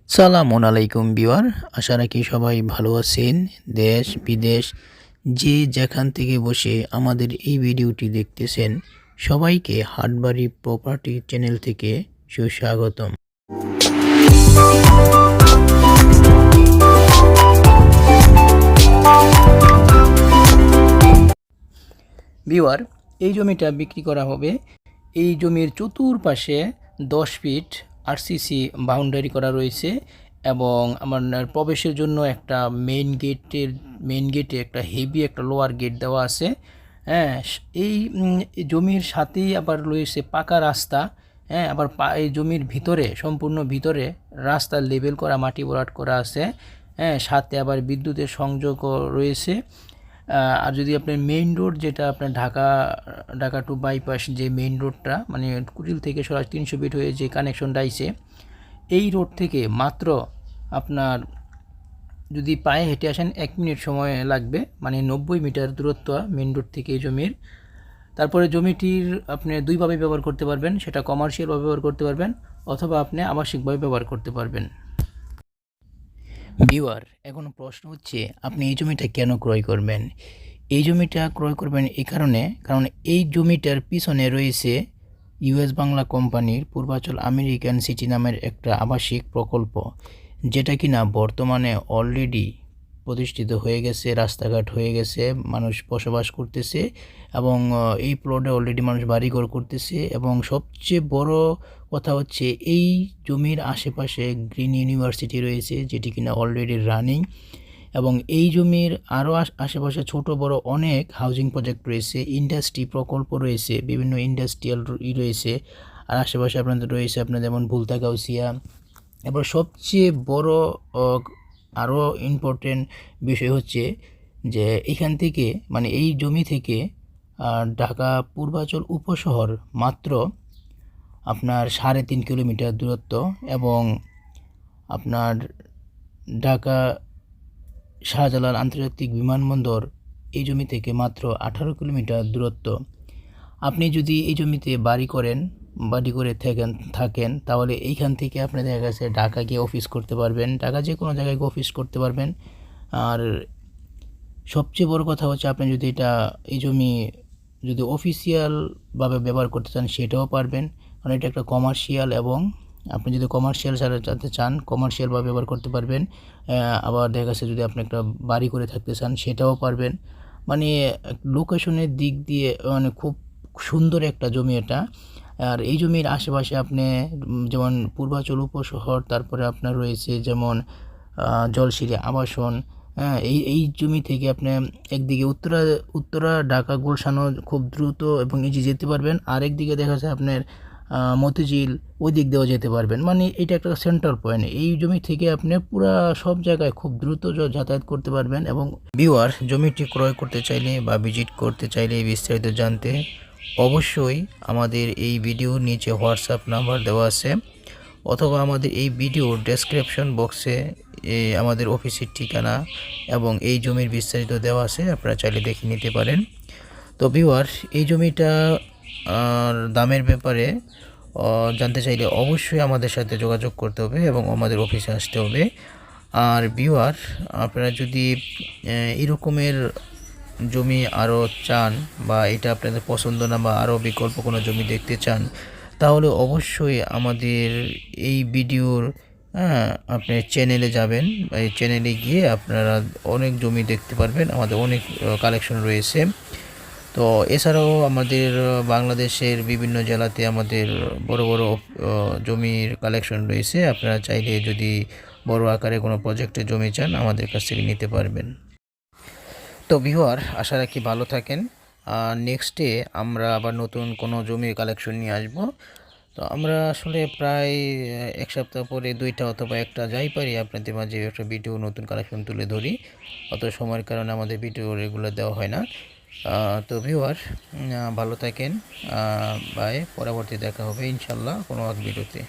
সালামুন আলাইকুম বিওয়ার, আশা রাখি সবাই ভালো আছেন। দেশ বিদেশ যে যেখান থেকে বসে আমাদের এই ভিডিওটি দেখতেছেন, সবাইকে হাটবাড়ি প্রপার্টি চ্যানেল থেকে সুস্বাগতম। বিওয়ার, এই জমিটা বিক্রি করা হবে। এই জমির চতুর্পাশে 10 ফিট আরসিসি বাউন্ডারি করা রয়েছে এবং আমার প্রবেশের জন্য একটা মেইন গেটে একটা হেভি একটা লোয়ার গেট দেওয়া আছে। হ্যাঁ, এই জমির সাথেই আবার রয়েছে পাকা রাস্তা। হ্যাঁ, আবার এই জমির ভিতরে সম্পূর্ণ ভিতরে রাস্তা লেবেল করা, মাটি ভরাট করা আছে। হ্যাঁ, সাথে আবার বিদ্যুতের সংযোগও রয়েছে। আর যদি আপনার মেইন রোড, যেটা আপনার ঢাকা টু বাইপাস যে মেইন রোডটা, মানে কুড়িল থেকে সরাসরি 300 ফিট হয়ে যে কানেকশনটা আইছে, এই রোড থেকে মাত্র আপনার যদি পায়ে হেঁটে আসেন 1 মিনিট সময় লাগবে, মানে 90 মিটার দূরত্ব মেইন রোড থেকে এই জমির। তারপরে জমিটির আপনি দুইভাবে ব্যবহার করতে পারবেন, সেটা কমার্শিয়ালভাবে ব্যবহার করতে পারবেন অথবা আপনি আবাসিকভাবে ব্যবহার করতে পারবেন। ভিউয়ার, এখন প্রশ্ন হচ্ছে আপনি এই জমিটা কেন ক্রয় করবেন? এই জমিটা ক্রয় করবেন এই কারণ এই জমিটার পিছনে রয়েছে ইউএস বাংলা কোম্পানির পূর্বাচল আমেরিকান সিটি নামের একটা আবাসিক প্রকল্প, যেটা কিনা বর্তমানে অলরেডি প্রতিষ্ঠিত হয়ে গেছে, রাস্তাঘাট হয়ে গেছে, মানুষ বসবাস করতেছে এবং এই প্লটে অলরেডি মানুষ বাড়িঘর করতেছে। এবং সবচেয়ে বড় কথা হচ্ছে এই জমির আশেপাশে গ্রিন ইউনিভার্সিটি রয়েছে, যেটি কিনা অলরেডি রানিং। এবং এই জমির আরও আশেপাশে ছোট বড় অনেক হাউজিং প্রজেক্ট রয়েছে, ইন্ডাস্ট্রি প্রকল্প রয়েছে, বিভিন্ন ইন্ডাস্ট্রিয়াল রয়েছে। আর আশেপাশে আপনাদের রয়েছে আপনার যেমন ভুলতা গাউসিয়া। এবার সবচেয়ে বড় আরও ইম্পর্টেন্ট বিষয় হচ্ছে যে এখান থেকে, মানে এই জমি থেকে ঢাকা পূর্বাচল উপশহর মাত্র আপনার 3.5 কিলোমিটার দূরত্ব এবং আপনার ঢাকা শাহজালাল আন্তর্জাতিক বিমানবন্দর এই জমি থেকে মাত্র 18 কিলোমিটার দূরত্ব। আপনি যদি এই জমিতে বাড়ি করে থাকেন তাহলে এইখান থেকে আপনি দেখা গেছে ঢাকা গিয়ে অফিস করতে পারবেন, ঢাকা যে কোনো জায়গায় গিয়ে অফিস করতে পারবেন। আর সবচেয়ে বড় কথা হচ্ছে আপনি যদি এই জমি যদি অফিসিয়ালভাবে ব্যবহার করতে চান সেটাও পারবেন, কারণ এটা একটা কমার্শিয়াল। এবং আপনি যদি কমার্শিয়াল চালাতে চান কমার্শিয়ালভাবে ব্যবহার করতে পারবেন। আবার দেখা যাচ্ছে যদি আপনি একটা বাড়ি করে থাকতে চান সেটাও পারবেন। মানে লোকেশনের দিক দিয়ে মানে খুব সুন্দর একটা জমি এটা। আর এই জমির আশেপাশে আপনি যেমন পূর্বাচল উপশহর, তারপরে আপনার রয়েছে যেমন জলসিঁড়ি আবাসন। হ্যাঁ, এই জমি থেকে আপনি একদিকে উত্তরা ঢাকা গুলশানও খুব দ্রুত এবং ইজি যেতে পারবেন, আরেকদিকে দেখা যায় আপনার মতিঝিল ওই দিক দিয়েও যেতে পারবেন। মানে এটা একটা সেন্ট্রাল পয়েন্ট, এই জমি থেকে আপনি পুরা সব জায়গায় খুব দ্রুত যাতায়াত করতে পারবেন। এবং ভিউয়ার, জমিটি ক্রয় করতে চাইলে বা ভিজিট করতে চাইলে বিস্তারিত জানতে অবশ্যই আমাদের এই ভিডিওর নিচে হোয়াটসঅ্যাপ নাম্বার দেওয়া আছে, অথবা আমাদের এই ভিডিওর ডেসক্রিপশন বক্সে আমাদের অফিসের ঠিকানা এবং এই জমির বিস্তারিত দেওয়া আছে, আপনারা চাইলে দেখে নিতে পারেন। তো ভিউয়ার, এই জমিটা দামের ব্যাপারে জানতে চাইলে অবশ্যই আমাদের সাথে যোগাযোগ করতে হবে এবং আমাদের অফিসে আসতে হবে। আর ভিউয়ার, আপনারা যদি এরকমের জমি আরও চান বা এটা আপনাদের পছন্দ না বা আরও বিকল্প কোনো জমি দেখতে চান, তাহলে অবশ্যই আমাদের এই ভিডিওর আপনি চ্যানেলে যাবেন। এই চ্যানেলে গিয়ে আপনারা অনেক জমি দেখতে পারবেন, আমাদের অনেক কালেকশন রয়েছে। তো এছাড়াও আমাদের বাংলাদেশের বিভিন্ন জেলাতে আমাদের বড় বড় জমির কালেকশন রয়েছে, আপনারা চাইলে যদি বড় আকারে কোনো প্রজেক্টে জমি চান আমাদের কাছ থেকে নিতে পারবেন। তো ভিউয়ার, আশা রাখি ভালো থাকেন। নেক্সটে আমরা আবার নতুন কোনো জমির কালেকশন নিয়ে আসব। তো আমরা আসলে প্রায় 1 সপ্তাহ পরে 2টা অথবা 1টা যাই পারি আপনাদের মাঝে একটা ভিডিও নতুন কালেকশন তুলে ধরি। অত সময়ের কারণে আমাদের ভিডিও রেগুলার দেওয়া হয় না। তো ভিউয়ার, ভালো থাকেন। বাই, পরবর্তী দেখা হবে ইনশাল্লাহ কোনো এক ভিডিওতে।